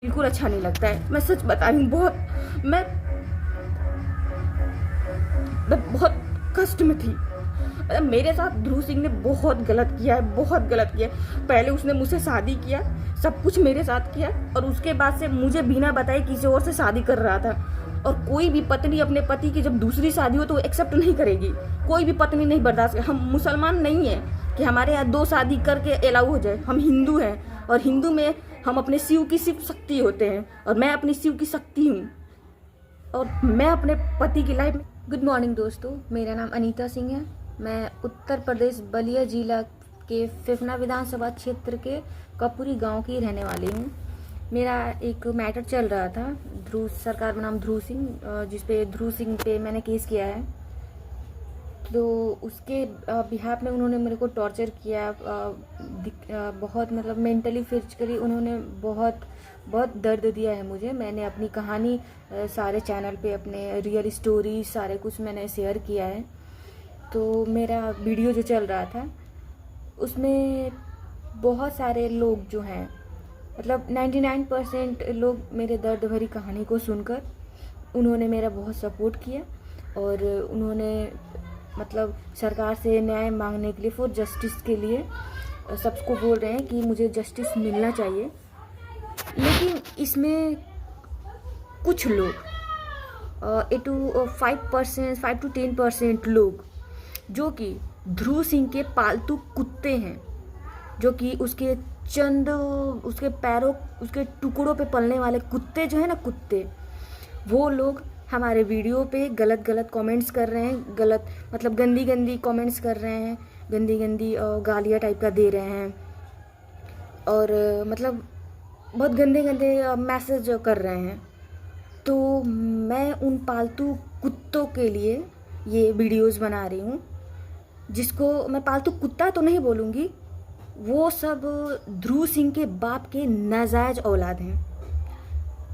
बिल्कुल अच्छा नहीं लगता है। मैं सच बता रही हूँ, मैं बहुत कष्ट में थी। मतलब मेरे साथ ध्रुव सिंह ने बहुत गलत किया है, बहुत गलत किया है। पहले उसने मुझसे शादी किया, सब कुछ मेरे साथ किया, और उसके बाद से मुझे बिना बताए किसी और से शादी कर रहा था। और कोई भी पत्नी अपने पति की जब दूसरी शादी हो तो एक्सेप्ट नहीं करेगी, कोई भी पत्नी नहीं बर्दाश्त कर। हम मुसलमान नहीं है कि हमारे यहाँ 2 शादी करके अलाउ हो जाए। हम हिंदू हैं, और हिंदू में हम अपने शिव की सिर्फ शक्ति होते हैं, और मैं अपनी शिव की शक्ति हूँ, और मैं अपने पति की लाइफ में। गुड मॉर्निंग दोस्तों, मेरा नाम अनीता सिंह है। मैं उत्तर प्रदेश बलिया जिला के फिफना विधानसभा क्षेत्र के कपूरी गांव की रहने वाली हूं। मेरा एक मैटर चल रहा था ध्रुव सरकार बनाम ध्रुव सिंह, जिसपे ध्रुव सिंह पे मैंने केस किया है। तो उसके बिहाफ में उन्होंने मेरे को टॉर्चर किया, बहुत मतलब मेंटली फिजिकली उन्होंने बहुत दर्द दिया है मुझे। मैंने अपनी कहानी सारे चैनल पे, अपने रियल स्टोरी सारे कुछ मैंने शेयर किया है। तो मेरा वीडियो जो चल रहा था उसमें बहुत सारे लोग जो हैं, मतलब 99% लोग मेरे दर्द भरी कहानी को सुनकर उन्होंने मेरा बहुत सपोर्ट किया, और उन्होंने मतलब सरकार से न्याय मांगने के लिए, फॉर जस्टिस के लिए सबको बोल रहे हैं कि मुझे जस्टिस मिलना चाहिए। लेकिन इसमें कुछ लोग 5 to 10% लोग जो कि ध्रुव सिंह के पालतू कुत्ते हैं, जो कि उसके पैरों, उसके टुकड़ों पे पलने वाले कुत्ते जो है ना, कुत्ते, वो लोग हमारे वीडियो पे गलत कमेंट्स कर रहे हैं। गलत मतलब गंदी कमेंट्स कर रहे हैं, गंदी गालियाँ टाइप का दे रहे हैं, और मतलब बहुत गंदे मैसेज कर रहे हैं। तो मैं उन पालतू कुत्तों के लिए ये वीडियोस बना रही हूँ, जिसको मैं पालतू कुत्ता तो नहीं बोलूँगी, वो सब ध्रुव सिंह के बाप के नाजायज औलाद हैं।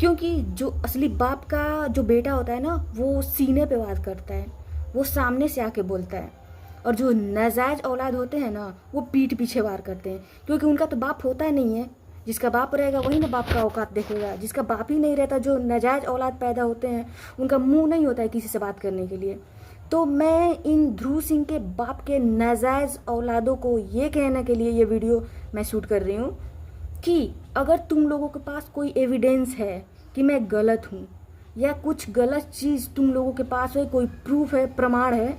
क्योंकि जो असली बाप का जो बेटा होता है ना, वो सीने पे वार करता है, वो सामने से आके बोलता है, और जो नाजायज औलाद होते हैं ना, वो पीठ पीछे वार करते हैं। क्योंकि उनका तो बाप होता नहीं है। जिसका बाप रहेगा वही ना बाप का औकात देखेगा। जिसका बाप ही नहीं रहता, जो नाजायज औलाद पैदा होते हैं, उनका मुंह नहीं होता है किसी से बात करने के लिए। तो मैं इन ध्रुव सिंह के बाप के नाजायज औलादों को ये कहने के लिए ये वीडियो मैं शूट कर रही हूँ कि अगर तुम लोगों के पास कोई एविडेंस है कि मैं गलत हूँ, या कुछ गलत चीज़ तुम लोगों के पास है, कोई प्रूफ है, प्रमाण है,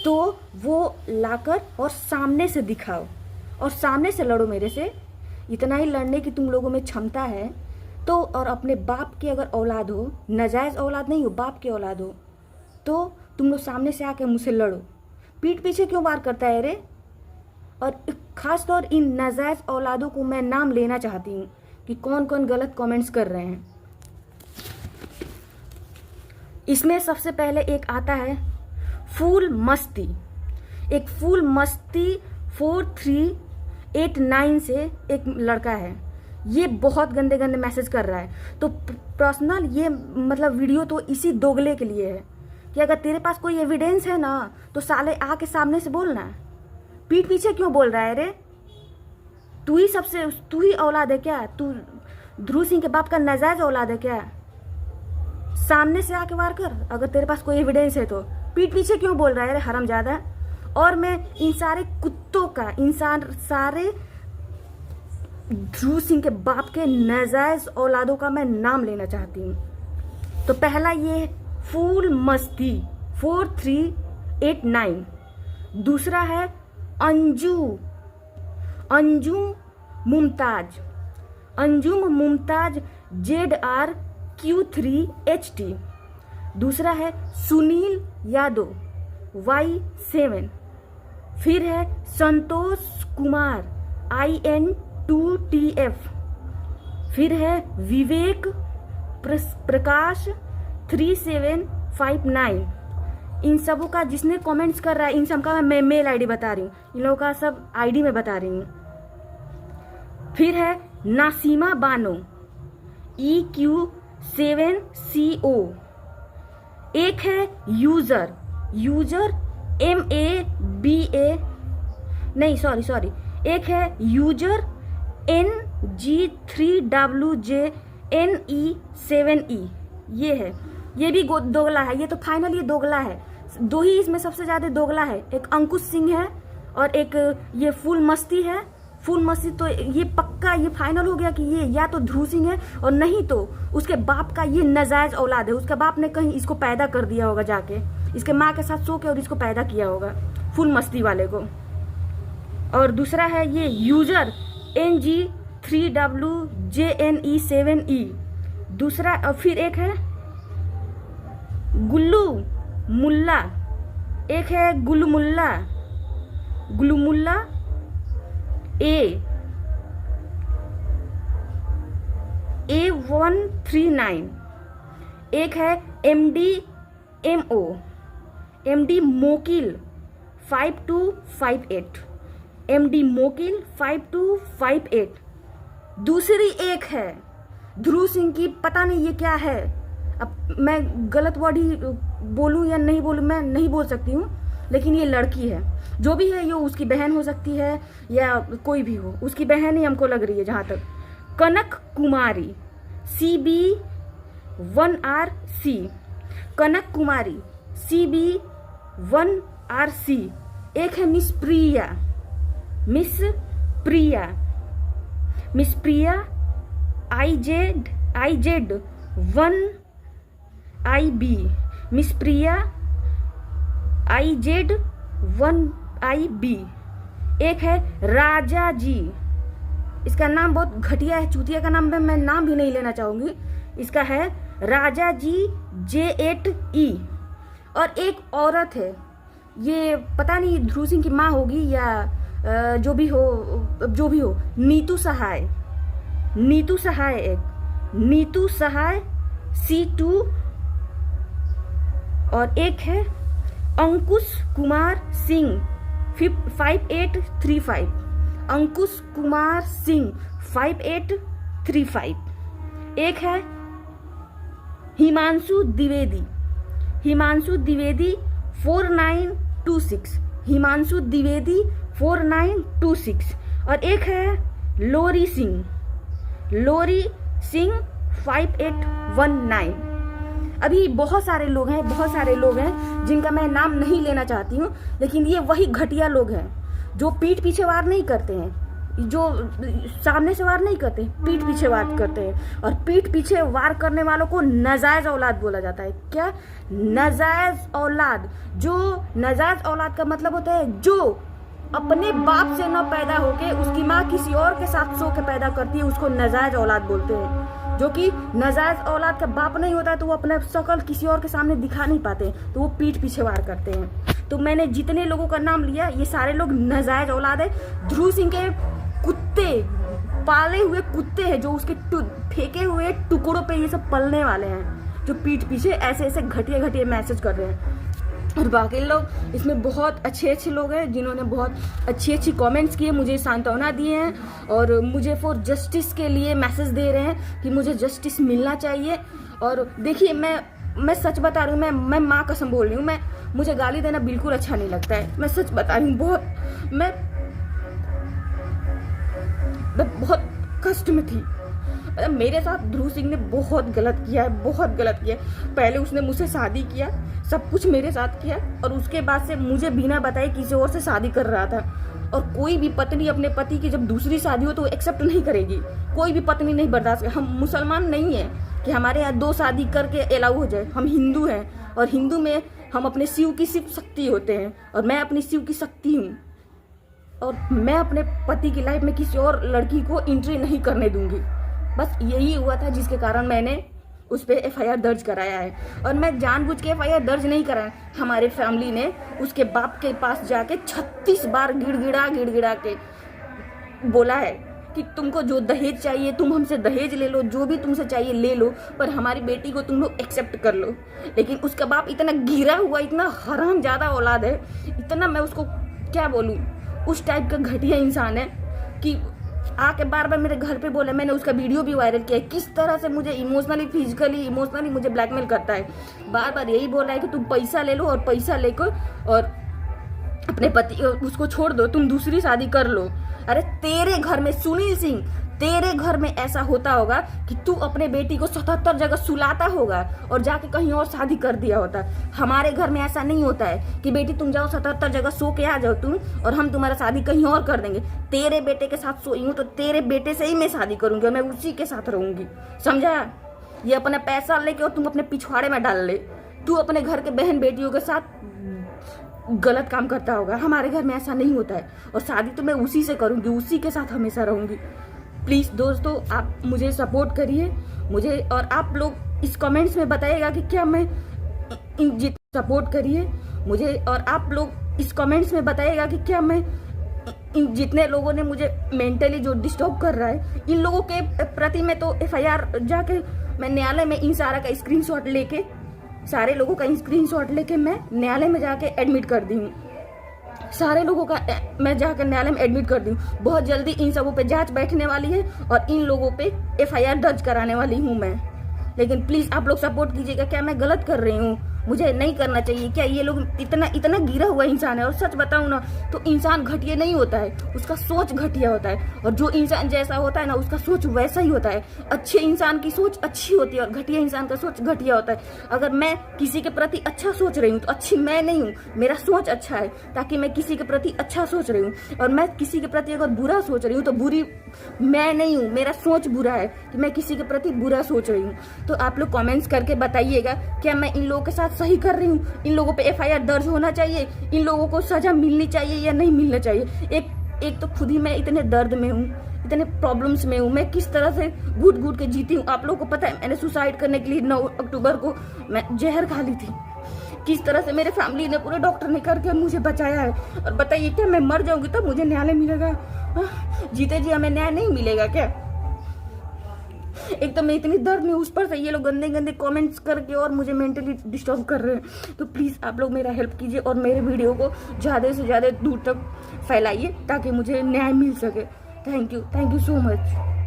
तो वो लाकर और सामने से दिखाओ, और सामने से लड़ो मेरे से। इतना ही लड़ने की तुम लोगों में क्षमता है तो, और अपने बाप के अगर औलाद हो, नाजायज औलाद नहीं हो, बाप के औलाद हो, तो तुम लोग सामने से आके मुझसे लड़ो। पीठ पीछे क्यों वार करता है रे? और खास तौर इन नाजायज औलादों को मैं नाम लेना चाहती हूँ कि कौन कौन गलत कमेंट्स कर रहे हैं। इसमें सबसे पहले एक आता है फूल मस्ती। एक फूल मस्ती 4389 से एक लड़का है, ये बहुत गंदे मैसेज कर रहा है। तो पर्सनल ये मतलब वीडियो तो इसी दोगले के लिए है कि अगर तेरे पास कोई एविडेंस है ना, तो साले आके सामने से बोलना है। पीठ पीछे क्यों बोल रहा है रे? तू ही औलाद है क्या? तू ध्रुव सिंह के बाप का नाजायज औलाद है क्या? सामने से आके वार कर अगर तेरे पास कोई एविडेंस है तो। पीठ पीछे क्यों बोल रहा है रे हरामजादा? और मैं इन सारे कुत्तों का, सारे ध्रुव सिंह के बाप के नाजायज औलादों का मैं नाम लेना चाहती हूँ। तो पहला ये फूल मस्ती 4389। दूसरा है अंजुम मुमताज ZRQ3HT। दूसरा है सुनील यादव Y7। फिर है संतोष कुमार IN2TF। फिर है विवेक प्रकाश 3759। इन सबों का जिसने कमेंट्स कर रहा है, इन सब का मैं मेल आईडी बता रही हूँ, इन लोगों का सब आईडी में बता रही हूँ। फिर है नासीमा बानो EQ7CO। एक है यूजर एक है यूजर NG3WJ NE7E ये है, ये भी दोगला है। ये तो फाइनल ये दोगला है। दो ही इसमें सबसे ज्यादा दोगला है, एक अंकुश सिंह है और एक ये फुल मस्ती है। फुल मस्ती तो ये पक्का ये फाइनल हो गया कि ये या तो ध्रुव सिंह है और नहीं तो उसके बाप का ये नाजायज औलाद है। उसके बाप ने कहीं इसको पैदा कर दिया होगा जाके, इसके माँ के साथ सो के और इसको पैदा किया होगा फुल मस्ती वाले को। और दूसरा है ये यूजर NG3WJNE7E दूसरा। और फिर एक है गुल्लू मुल्ला, एक है गुल्लू मुल्ला A139, एक है MD मोकिल 5258, MD मोकिल 5258। दूसरी एक है ध्रुव सिंह की, पता नहीं ये क्या है। अब मैं गलत वर्ड ही बोलूं या नहीं बोलूं, मैं नहीं बोल सकती हूँ, लेकिन ये लड़की है। जो भी है ये उसकी बहन हो सकती है या कोई भी हो, उसकी बहन ही हमको लग रही है जहाँ तक। कनक कुमारी CB1RC, कनक कुमारी CB1RC। एक है मिस प्रिया IZ1IB, मिस प्रिया IZ1IB। एक है राजा जी, इसका नाम बहुत घटिया है, चूतिया का नाम है, मैं नाम भी नहीं लेना चाहूंगी। इसका है राजा जी J8E। और एक औरत है, ये पता नहीं ध्रुव सिंह की माँ होगी या जो भी हो, नीतू सहाय एक नीतू सहाय C2। और एक है अंकुश कुमार सिंह 5835, अंकुश कुमार सिंह 5835। एक है हिमांशु द्विवेदी 4926, हिमांशु द्विवेदी 4926। और एक है लोरी सिंह 5819। अभी बहुत सारे लोग हैं जिनका मैं नाम नहीं लेना चाहती हूँ, लेकिन ये वही घटिया लोग हैं जो पीठ पीछे वार नहीं करते हैं, जो सामने से वार नहीं करते, पीठ पीछे वार करते हैं। और पीठ पीछे वार करने वालों को नाजायज औलाद बोला जाता है। क्या? नाजायज औलाद। जो नाजायज औलाद का मतलब होता है जो अपने बाप से न पैदा होके उसकी माँ किसी और के साथ सो के पैदा करती है, उसको नाजायज औलाद बोलते हैं। जो कि नाजायज औलाद का बाप नहीं होता है तो वो अपना शकल किसी और के सामने दिखा नहीं पाते, तो वो पीठ पीछे वार करते हैं। तो मैंने जितने लोगों का नाम लिया ये सारे लोग नाजायज औलाद है। ध्रुव सिंह के कुत्ते, पाले हुए कुत्ते हैं जो उसके फेंके हुए टुकड़ों पे ये सब पलने वाले हैं, जो पीठ पीछे ऐसे ऐसे घटिया मैसेज कर रहे हैं। और बाकी लोग इसमें बहुत अच्छे लोग हैं जिन्होंने बहुत अच्छी कमेंट्स किए, मुझे सांत्वना दिए हैं और मुझे फॉर जस्टिस के लिए मैसेज दे रहे हैं कि मुझे जस्टिस मिलना चाहिए। और देखिए मैं सच बता रही हूँ, मैं माँ कसम बोल रही हूँ, मुझे गाली देना बिल्कुल अच्छा नहीं लगता है। मैं सच बता रही हूँ, मैं बहुत कष्ट में थी। मेरे साथ ध्रुव सिंह ने बहुत गलत किया है। पहले उसने मुझसे शादी किया, सब कुछ मेरे साथ किया, और उसके बाद से मुझे बिना बताए किसी और से शादी कर रहा था। और कोई भी पत्नी अपने पति की जब दूसरी शादी हो तो एक्सेप्ट नहीं करेगी, कोई भी पत्नी नहीं बर्दाश्त करेगी। हम मुसलमान नहीं है कि हमारे यहाँ 2 शादी करके अलाउ हो जाए। हम हिंदू हैं और हिंदू में हम अपने शिव की सिर्फ शक्ति होते हैं, और मैं अपनी शिव की शक्ति हूँ। और मैं अपने पति की लाइफ में किसी और लड़की को एंट्री नहीं करने दूंगी। बस यही हुआ था जिसके कारण मैंने उस पर FIR दर्ज कराया है। और मैं जानबूझ के FIR दर्ज नहीं कराया, हमारे फैमिली ने उसके बाप के पास जाके 36 बार गिड़गिड़ा के बोला है कि तुमको जो दहेज चाहिए तुम हमसे दहेज ले लो, जो भी तुमसे चाहिए ले लो, पर हमारी बेटी को तुम लोग एक्सेप्ट कर लो। लेकिन उसका बाप इतना गिरा हुआ, इतना हरामजादा औलाद है, इतना मैं उसको क्या बोलूँ, उस टाइप का घटिया इंसान है कि आके बार मेरे घर पे बोला। मैंने उसका वीडियो भी वायरल किया, किस तरह से मुझे फिजिकली इमोशनली मुझे ब्लैकमेल करता है। बार यही बोल रहा है कि तुम पैसा ले लो, और पैसा लेकर और अपने पति उसको छोड़ दो, तुम दूसरी शादी कर लो। अरे तेरे घर में सुनील सिंह तेरे घर में ऐसा होता होगा कि तू अपने बेटी को 77 जगह सुलाता होगा और जाके कहीं और शादी कर दिया होता। हमारे घर में ऐसा नहीं होता है कि बेटी तुम जाओ 77 जगह सो के आ जाओ तुम और हम तुम्हारा शादी कहीं और कर देंगे। तेरे बेटे के साथ सोई हूँ तो तेरे बेटे से ही मैं शादी करूंगी और मैं उसी के साथ रहूंगी, समझा? ये अपना पैसा लेके और तुम अपने पिछवाड़े में डाल ले। तू अपने घर के बहन बेटियों के साथ गलत काम करता होगा। हमारे घर में ऐसा नहीं होता है और शादी तो मैं उसी से करूंगी, उसी के साथ हमेशा रहूंगी। प्लीज़ दोस्तों, आप मुझे सपोर्ट करिए मुझे, और आप लोग इस कमेंट्स में बताइएगा कि क्या मैं सपोर्ट करिए मुझे, और आप लोग इस कमेंट्स में बताइएगा कि क्या मैं जितने लोगों ने मुझे मेंटली जो डिस्टर्ब कर रहा है, इन लोगों के प्रति मैं तो FIR जाके मैं न्यायालय में इन सारा का स्क्रीनशॉट लेके, सारे लोगों का स्क्रीनशॉट लेके मैं न्यायालय में जाके एडमिट कर दी हूँ। सारे लोगों का मैं जाकर न्यायालय में एडमिट कर दी हूँ। बहुत जल्दी इन सबों पे जांच बैठने वाली है और इन लोगों पे FIR दर्ज कराने वाली हूँ मैं। लेकिन प्लीज़ आप लोग सपोर्ट कीजिएगा। क्या मैं गलत कर रही हूँ? मुझे नहीं करना चाहिए क्या? ये लोग इतना गिरा हुआ इंसान है। और सच बताऊँ ना तो इंसान घटिया नहीं होता है, उसका सोच घटिया होता है। और जो इंसान जैसा होता है ना उसका सोच वैसा ही होता है। अच्छे इंसान की सोच अच्छी होती है और घटिया इंसान का सोच घटिया होता है। अगर मैं किसी के प्रति अच्छा सोच रही हूँ तो अच्छी मैं नहीं हूँ, मेरा सोच अच्छा है, ताकि मैं किसी के प्रति अच्छा सोच रही हूँ। और मैं किसी के प्रति अगर बुरा सोच रही हूँ तो बुरी मैं नहीं हूँ, मेरा सोच बुरा है कि मैं किसी के प्रति बुरा सोच रही हूँ। तो आप लोग कमेंट्स करके बताइएगा क्या मैं इन लोगों के साथ सही कर रही हूँ? इन लोगों पे FIR दर्ज होना चाहिए, इन लोगों को सजा मिलनी चाहिए या नहीं मिलना चाहिए? एक तो खुद ही मैं इतने दर्द में हूँ, इतने प्रॉब्लम्स में हूँ, मैं किस तरह से घुट घुट के जीती हूँ। आप लोगों को पता है मैंने सुसाइड करने के लिए 9 अक्टूबर को मैं जहर खा ली थी। किस तरह से मेरे फैमिली ने, पूरे डॉक्टर ने करके मुझे बचाया है। और बताइए क्या मैं मर जाऊंगी तब मुझे न्याय मिलेगा? जीते जी हमें न्याय नहीं मिलेगा क्या? एक तो मैं इतनी दर्द में, उस पर से ये लोग गंदे गंदे कमेंट्स करके और मुझे मेंटली डिस्टर्ब कर रहे हैं। तो प्लीज़ आप लोग मेरा हेल्प कीजिए और मेरे वीडियो को ज़्यादा से ज़्यादा दूर तक फैलाइए ताकि मुझे न्याय मिल सके। Thank you so much.